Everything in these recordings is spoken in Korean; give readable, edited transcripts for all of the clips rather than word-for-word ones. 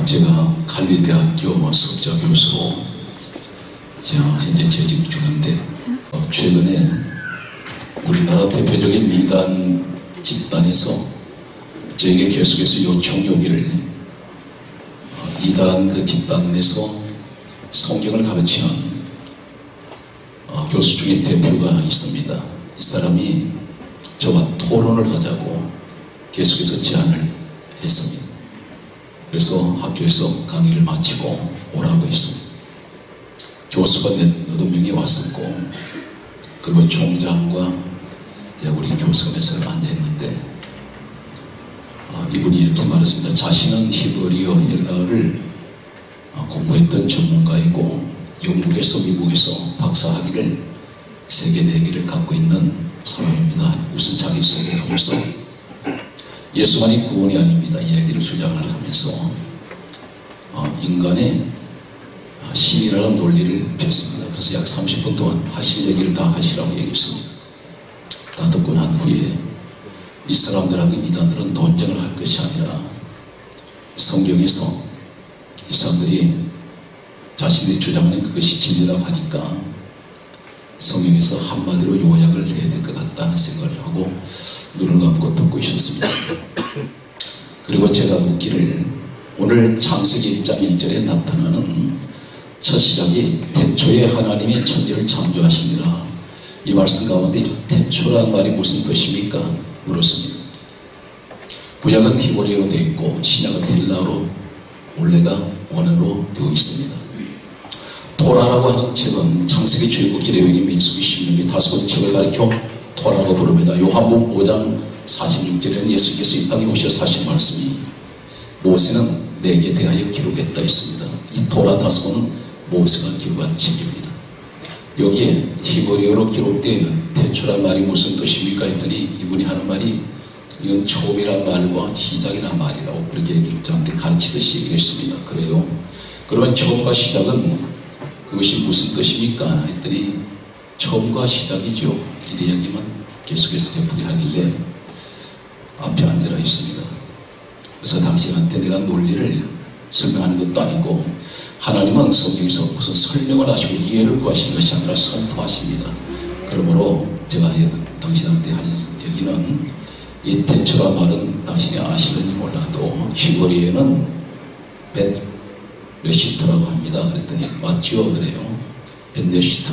제가 갈리대학교 석좌 교수로 현재 재직 중인데 최근에 우리나라 대표적인 미단 집단에서 저에게 계속해서 요청이 오기를 이단 그 집단 내에서 성경을 가르치는 교수 중에 대표가 있습니다. 이 사람이 저와 토론을 하자고 계속해서 제안을 했습니다. 그래서 학교에서 강의를 마치고 오라고 했습니다. 교수가 8명이 왔었고, 그리고 총장과 우리 교수가 몇 사람 앉아있는데, 이분이 이렇게 말했습니다. 자신은 히브리어 헬라어를 공부했던 전문가이고 영국에서 미국에서 박사학위를 3개, 4개를 갖고 있는 사람입니다. 우선 자기 소개를 하면서 예수만이 구원이 아닙니다 이야기를 주장을 하면서 인간의 신이라는 논리를 폈습니다. 그래서 약 30분 동안 하실 얘기를 다 하시라고 얘기했습니다. 다 듣고 난 후에 이 사람들하고 이단들은 논쟁을 할 것이 아니라 성경에서 이 사람들이 자신들이 주장하는 그것이 진리라고 하니까 성경에서 한마디로 요약을 해야 될 것 같다는 생각을 하고 눈을 감고 듣고 있었습니다. 그리고 제가 묻기를, 오늘 창세기 1장 1절에 나타나는 첫 시작이 태초에 하나님이 천지를 창조하시니라, 이 말씀 가운데 태초라는 말이 무슨 뜻입니까? 물었습니다. 구약은 히브리어로 되어 있고 신약은 헬라어로 원래가 원어로 되어 있습니다. 토라라고 하는 책은 창세기, 출애굽기, 레위기, 민수기, 신명기 5권의 책을 가리켜 토라라고 부릅니다. 요한복음 5장 46절에는 예수께서 이 땅에 오셔서 하신 말씀이 모세는 내게 대하여 기록했다 있습니다. 이 토라 5권은 모세가 기록한 책입니다. 여기에 히브리어로 기록되어 있는 태초란 말이 무슨 뜻입니까 했더니 이분이 하는 말이 이건 처음이란 말과 시작이란 말이라고 그렇게 저한테 가르치듯이 얘기했습니다. 그래요? 그러면 처음과 시작은 그것이 무슨 뜻입니까? 했더니 처음과 시작이죠. 이 이야기만 계속해서 되풀이하길래 앞에 앉아 있습니다. 그래서 당신한테 내가 논리를 설명하는 것도 아니고 하나님은 성경에서 무슨 설명을 하시고 이해를 구하시는 것이 아니라 선포하십니다. 그러므로 제가 당신한테 할 얘기는, 이 태초라 말은 당신이 아시는지 몰라도 히브리어에는 벳레시트라고 합니다. 그랬더니 맞죠? 그래요. 벳레시트.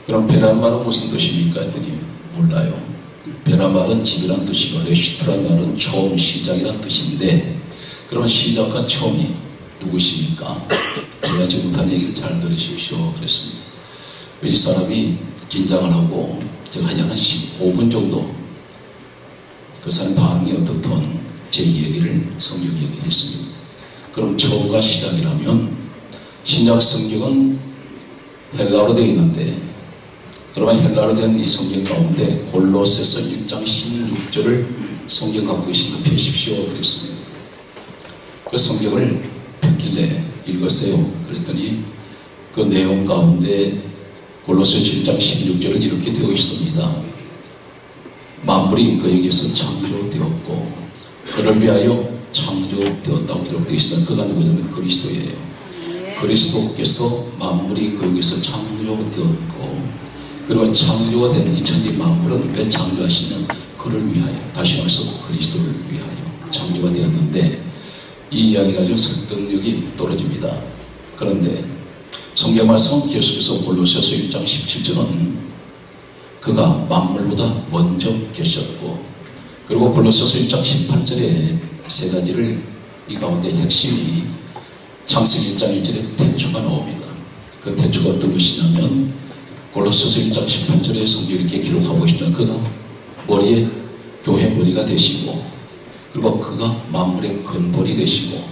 그럼 베란 말은 무슨 뜻입니까? 했더니 몰라요. 베란 말은 집이란 뜻이고 레시트란 말은 처음, 시작이란 뜻인데, 그러면 시작과 처음이 누구십니까? 제가 지금 못하는 얘기를 잘 들으십시오. 그랬습니다. 이 사람이 긴장을 하고 제가 한 15분 정도 그 사람 반응이 어떻든 제 얘기를 성경 얘기를 했습니다. 그럼 처음과 시작이라면 신약 성경은 헬라어로 되어 있는데, 그러면 헬라어로 된 이 성경 가운데 골로새서 1장 16절을 성경 갖고 계신 거 펴십시오. 그랬습니다. 그 성경을 폈길래 읽었어요. 그랬더니 그 내용 가운데 골로새서 1장 16절은 이렇게 되어 있습니다. 만물이 그에게서 창조되었고 그를 위하여 창조되었다고 기록되어 있습니다. 그가 누구냐면 그리스도예요. 그리스도께서 만물이 그에게서 창조되었고, 그리고 창조가 된 이 천지 만물은 왜 창조하시냐면 그를 위하여, 다시 말해서 그리스도를 위하여 창조가 되었는데, 이 이야기 가지고 설득력이 떨어집니다. 그런데 성경 말씀 계속해서 골로새서 1장 17절은 그가 만물보다 먼저 계셨고, 그리고 골로새서 1장 18절에 3가지를, 이 가운데 핵심이 창세기 1장 1절에 태초가 나옵니다. 그 태초가 어떤 것이냐면 골로새서 1장 18절에 성경이 이렇게 기록하고 있다. 그가 머리에 교회 머리가 되시고, 그리고 그가 만물의 근본이 되시고,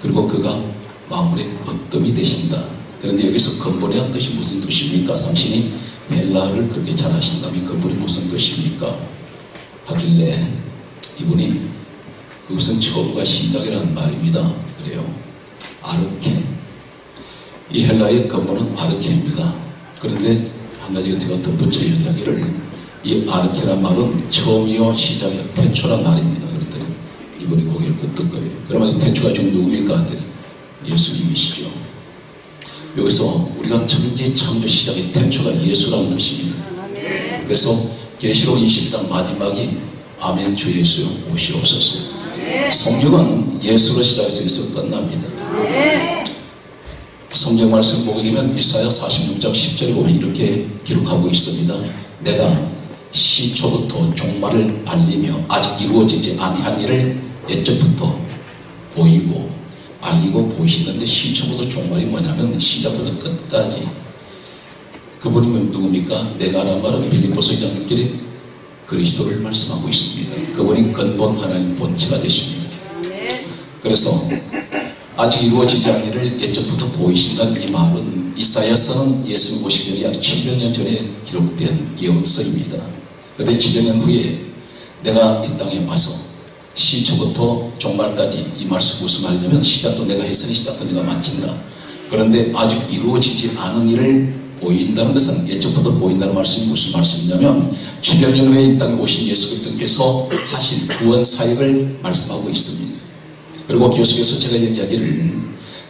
그리고 그가 만물의 으뜸이 되신다. 그런데 여기서 근본이라는 뜻이 무슨 뜻입니까? 당신이 헬라어를 그렇게 잘 하신다면 근본이 무슨 뜻입니까? 하길래 이분이 그것은 처음과 시작이라는 말입니다. 그래요. 아르케. 이 헬라의 근본은 아르케입니다. 그런데 한 가지 제가 덧붙여 이야기를, 이 아르케란 말은 처음이요 시작이요 태초란 말입니다. 그랬더니 이번에 고개를 끄덕거려요. 그러면 태초가 지금 누굽니까? 예수님이시죠. 여기서 우리가 천지 창조 시작의 태초가 예수라는 뜻입니다. 그래서 계시록 20장 마지막이 아멘 주 예수 오시옵소서. 성경은 예수로 시작해서 예수로 끝납니다. 성경 말씀을 보게 되면 이사야 46장 10절에 보면 이렇게 기록하고 있습니다. 내가 시초부터 종말을 알리며 아직 이루어지지 아니한 일을 옛적부터 보이고 알리고 보이시는데, 시초부터 종말이 뭐냐면 시작부터 끝까지 그분이 누굽니까? 내가라는 말은 빌립보서 2장길에 그리스도를 말씀하고 있습니다. 그분이 근본 하나님 본체가 되십니다. 그래서 아직 이루어지지 않은 일을 옛적부터 보이신다는 이 말은 이사야서는 예수님 오시기 전에 약 700년 전에 기록된 예언서입니다. 그런데 700년 후에 내가 이 땅에 와서 시초부터 종말까지, 이 말씀 무슨 말이냐면 시작도 내가 했으니 시작도 내가 마친다. 그런데 아직 이루어지지 않은 일을 보인다는 것은 예적부터 보인다는 말씀이 무슨 말씀이냐면 700년 후에 이 땅에 오신 예수 그리스도께서 하실 구원 사역을 말씀하고 있습니다. 그리고 계속해서 제가 이야기를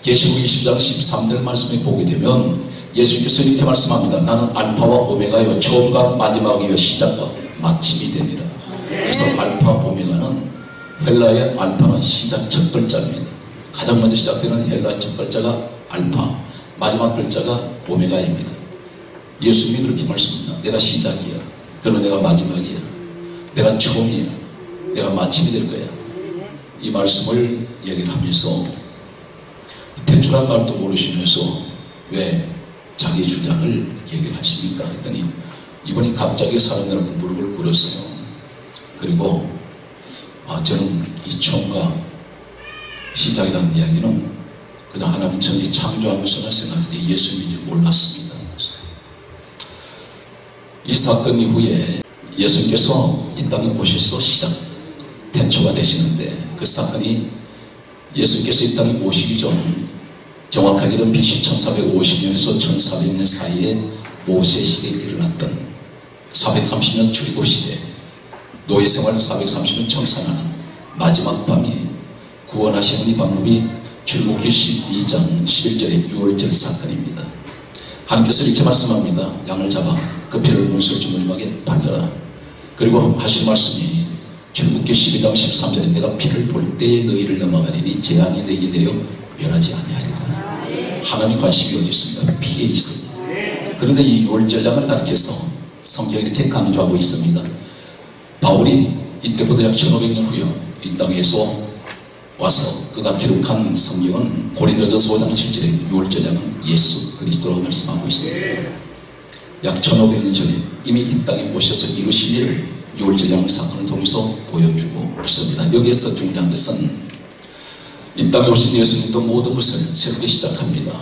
계시록 20장 13절 말씀에 보게 되면 예수님께서 이렇게 말씀합니다. 나는 알파와 오메가요 처음과 마지막이요 시작과 마침이 되니라. 그래서 알파 오메가는 헬라의 알파는 시작 첫 글자입니다. 가장 먼저 시작되는 헬라 첫 글자가 알파, 마지막 글자가 오메가입니다. 예수님이 그렇게 말씀합니다. 내가 시작이야. 그러면 내가 마지막이야. 내가 처음이야. 내가 마침이 될 거야. 이 말씀을 얘기를 하면서 태초란 말도 모르시면서 왜 자기 주장을 얘기를 하십니까? 했더니 이분이 갑자기 사람들은 무릎을 꿇었어요. 그리고 저는 이 처음과 시작이라는 이야기는 그냥 하나님 천지 창조하면서만 생각할 때 예수님인지 몰랐습니다. 이 사건 이후에 예수님께서 이 땅에 오셔서 시작, 태초가 되시는데, 그 사건이 예수님께서 이 땅에 오시기 전 정확하게는 BC 1450년에서 1400년 사이에 모세 시대에 일어났던 430년 출애굽 시대, 노예 생활 430년 청산하는 마지막 밤이 구원하시는 이 방법이 출애굽기 12장 11절의 유월절 사건입니다. 하나님께서 이렇게 말씀합니다. 양을 잡아 그 피를 문설 주머니막에 발려라. 그리고 하신 말씀이 출애굽기 12장 13절에 내가 피를 볼 때에 너희를 넘어가리니 재앙이 너희에게 내려 멸하지 아니하리라. 하나님의 관심이 어디 있습니까? 피에 있습니다. 그런데 이 유월절량을 가리켜서 성경이 이렇게 강조하고 있습니다. 바울이 이때보다 약 1500년 후에 이 땅에서 와서 그가 기록한 성경은 고린도전서 5장 7절에 유월절량은 예수 그리스도라고 말씀하고 있습니다. 약 1500년 전에 이미 이 땅에 오셔서 이루신 일을 유월절량 사건을 통해서 보여주고 있습니다. 여기에서 중요한 것은 이 땅에 오신 예수님도 모든 것을 새롭게 시작합니다.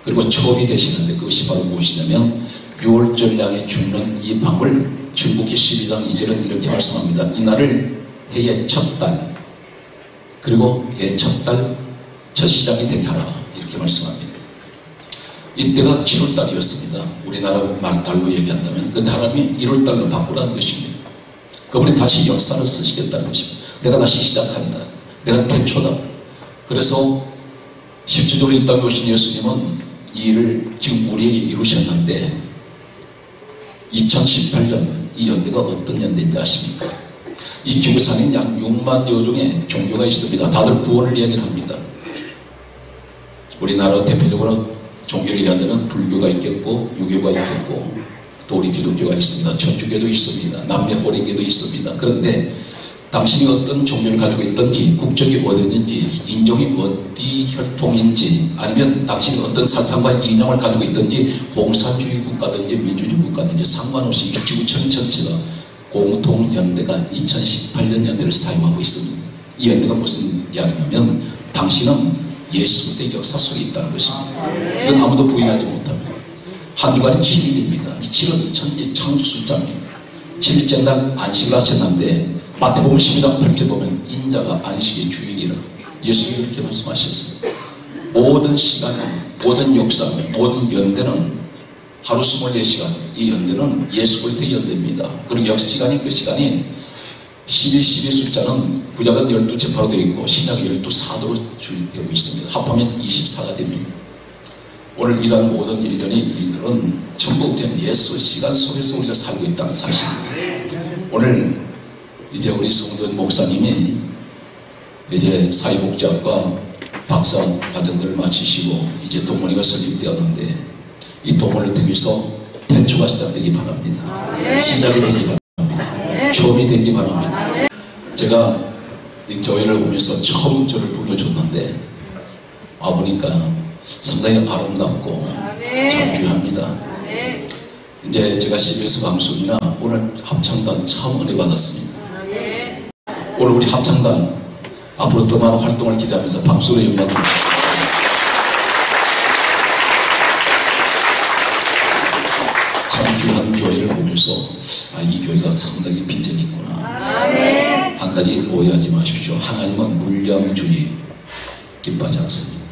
그리고 처음이 되시는데 그것이 바로 무엇이냐면 유월절량에 죽는 이 밤을 출애굽기 12장 2절은 이렇게 말씀합니다. 이날을 해의 첫 달, 그리고 해의 첫 달 첫 시작이 되게 하라, 이렇게 말씀합니다. 이때가 7월달이었습니다. 우리나라 말달로 얘기한다면. 그런데 하나님이 1월달로 바꾸라는 것입니다. 그분이 다시 역사를 쓰시겠다는 것입니다. 내가 다시 시작한다. 내가 태초다. 그래서 실질적으로 이 땅에 오신 예수님은 이 일을 지금 우리에게 이루셨는데 2018년 이 연대가 어떤 연대인지 아십니까? 이 지구상에 약 6만여 종의 종교가 있습니다. 다들 구원을 얘기를 합니다. 우리나라 대표적으로 종교를 얘기한다면 불교가 있겠고 유교가 있겠고 또 우리 기독교가 있습니다. 천주교도 있습니다. 남녀호리교도 있습니다. 그런데 당신이 어떤 종교를 가지고 있든지 국적이 어디든지 인종이 어디 혈통인지 아니면 당신이 어떤 사상과 이념을 가지고 있든지 공산주의 국가든지 민주주의 국가든지 상관없이 이 지구 전체가 공통연대가 2018년 연대를 사용하고 있습니다. 이 연대가 무슨 이야기냐면 당신은 예수의 역사 속에 있다는 것입니다. 이건 아무도 부인하지 못합니다. 한 주간이 7일입니다. 7은 천지 창조 숫자입니다. 7일째 날 안식을 하셨는데 마태복음 12장 8절 보면 인자가 안식의 주일이라 예수님이 이렇게 말씀하셨습니다. 모든 시간, 모든 역사, 모든 연대는 하루 24시간, 이 연대는 예수 그리스도의 연대입니다. 그리고 역시간이 그 시간이 12, 12 숫자는 구약은 12지파로 되어 있고 신약은 12사도로 주입되고 있습니다. 합하면 24가 됩니다. 오늘 이러한 모든 일련의 일들은 전부 우리는 예수 시간 속에서 우리가 살고 있다는 사실입니다. 오늘 이제 우리 송도현 목사님이 이제 사회복지학과 박사 과정들을 마치시고 이제 동문회가 설립되었는데 이 동문회를 통해서 태초가 시작되기 바랍니다. 시작이 되기 바랍니다. 처음이 되기 바랍니다. 제가 이 교회를 오면서 처음 저를 불러줬는데 와보니까 상당히 아름답고 참 귀합니다. 이제 제가 CBS 방송이나 오늘 합창단 참 은혜 받았습니다. 오늘 우리 합창단 앞으로 더 많은 활동을 기대하면서 박수로 영광을 참 귀한 교회를 보면서 이 교회가 상당히 비전이 있구나. 한 가지 오해하지 마십시오. 하나님은 물량주의 기뻐하지 않습니다.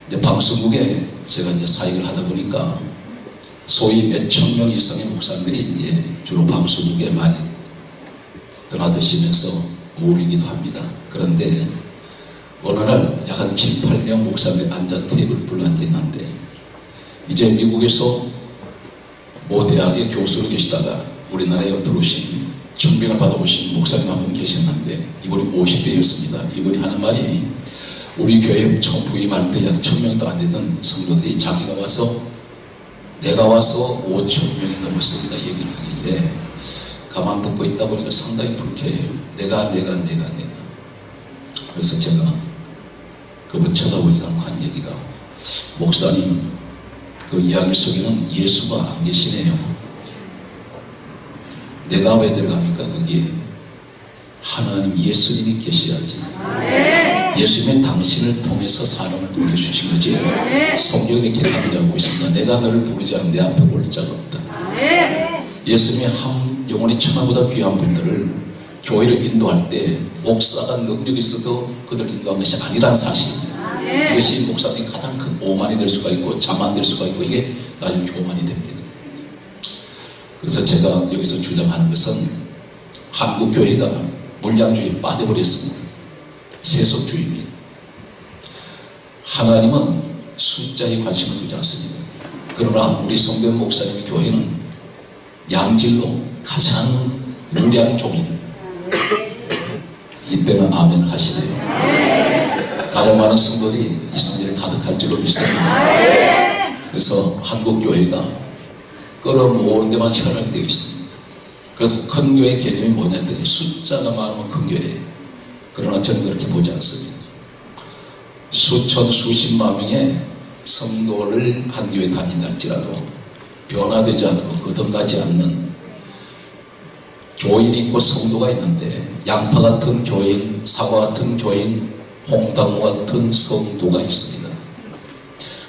이제 방송국에 제가 이제 사역을 하다 보니까 소위 몇천 명 이상의 목사님들이 이제 주로 방송국에 많이 드나드시면서 모이기도 합니다. 그런데 어느 날 약 한 7, 8명 목사님들이 앉아 테이블을 둘러앉아 있는데 이제 미국에서 모 대학의 교수로 계시다가 우리나라에 들어오신 청빙을 받아보신 목사님 한 분 계셨는데 이분이 50대였습니다. 이분이 하는 말이 우리 교회 처음 부임할 때 약 1000명도 안 되던 성도들이 자기가 와서 내가 와서 5000명이 넘었습니다 얘기를 하길래 가만 듣고 있다 보니까 상당히 불쾌해요. 내가 그래서 제가 그분 쳐다보지 않고 한 얘기가 목사님 그 이야기 속에는 예수가 안 계시네요. 내가 왜 들어갑니까? 거기에 하나님 예수님이 계셔야지. 예수님은 당신을 통해서 사람을 보내주신 거지. 성경에 이렇게 강조하고 있습니다. 내가 너를 부르지 않으면 내 앞에 올 자가 없다. 예수님이 한 영혼이 천하보다 귀한 분들을 교회를 인도할 때 목사가 능력이 있어도 그들을 인도한 것이 아니라는 사실입니다. 이것이 목사님이 가장 큰 오만이 될 수가 있고 자만될 수가 있고 이게 나중에 교만이 됩니다. 그래서 제가 여기서 주장하는 것은 한국교회가 물량주의에 빠져버렸습니다. 세속주의입니다. 하나님은 숫자에 관심을 두지 않습니다. 그러나 우리 성도현 목사님의 교회는 양질로 가장 물량종인 이때는 아멘 하시네요. 가장 많은 성도들이 이 성전에 가득할 줄로 믿습니다. 그래서 한국교회가 끌어모으는 데만 현혹이 되어 있습니다. 그래서 큰 교회 개념이 뭐냐 했더니 숫자가 많으면 큰 교회예요. 그러나 저는 그렇게 보지 않습니다. 수천 수십만 명의 성도를 한 교회 다닌다 할지라도 변화되지 않고 거듭나지 않는 교인이 있고 성도가 있는데 양파 같은 교인, 사과 같은 교인, 홍당무 같은 성도가 있습니다.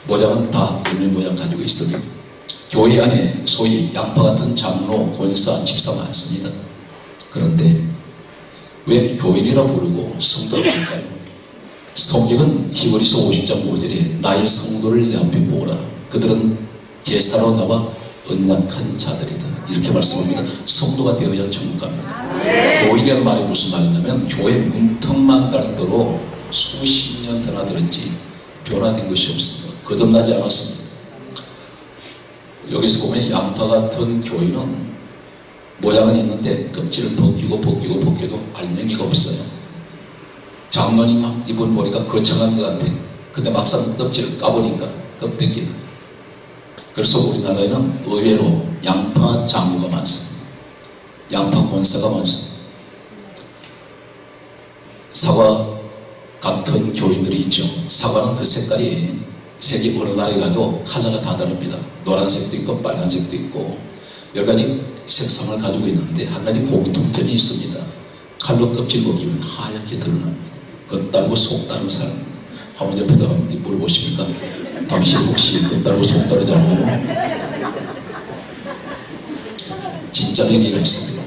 모양은 다 열매 모양 가지고 있습니다. 교회 안에 소위 양파 같은 장로, 권사, 집사 많습니다. 그런데 왜 교인이라 부르고 성도라 부를까요? 성경은 히브리서 50장 5절에 나의 성도를 내 앞에 모으라. 그들은 제사로 나와 언약한 자들이다. 이렇게 말씀합니다. 성도가 되어야 천국 갑니다. 교인이라는 말이 무슨 말이냐면 교회 문턱만 닳도록 수십 년 드나들었지 변화된 것이 없습니다. 거듭나지 않았습니다. 여기서 보면 양파 같은 교인은 모양은 있는데 껍질을 벗기도 알맹이가 없어요. 장로님 이분 보니까 거창한 것 같아. 근데 막상 껍질을 까보니까 껍데기야. 그래서 우리나라에는 의외로 양파 장로가 많습니다. 양파 권사가 많습니다. 사과 같은 교인들이 있죠. 사과는 그 색깔이 색이 어느 나라에 가도 컬러가 다 다릅니다. 노란색도 있고 빨간색도 있고 여러 가지 색상을 가지고 있는데 한 가지 공통점이 있습니다. 칼로 껍질 벗기면 하얗게 드러납니다. 겉 다르고 속 다른 사람. 한번 옆에다 물어보십니까? 당신 혹시 겉 다르고 속 다르지 않아요? 진짜 얘기가 있습니다.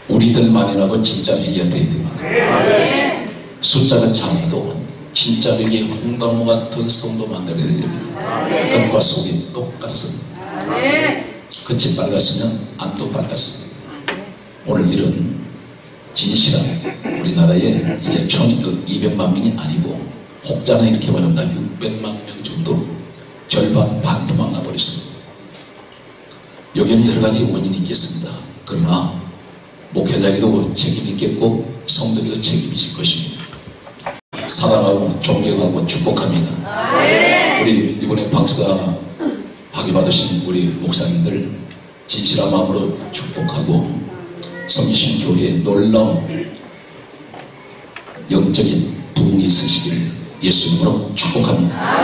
우리들만이라도 진짜 얘기가 돼야 됩니다. 숫자가 작아도 진짜 얘기 홍당무 같은 성도 만들어야 됩니다. 겉과 속이 똑같습니다. 겉이 빨갛으면 안도 빨갛습니다. 오늘 이런 진실한 우리나라에 이제 1200만 명이 아니고 혹자는 이렇게 말합니다. 600만 명 정도 절반 반도 많아버렸습니다. 여기에는 여러 가지 원인이 있겠습니다. 그러나 목회자에게도 책임이 있겠고 성도에게도 책임이 있을 것입니다. 사랑하고 존경하고 축복합니다. 우리 이번에 박사학위 받으신 우리 목사님들 진실한 마음으로 축복하고 성기신 교회에 놀라운 영적인 부흥이 있으시길 예수님으로 축복합니다.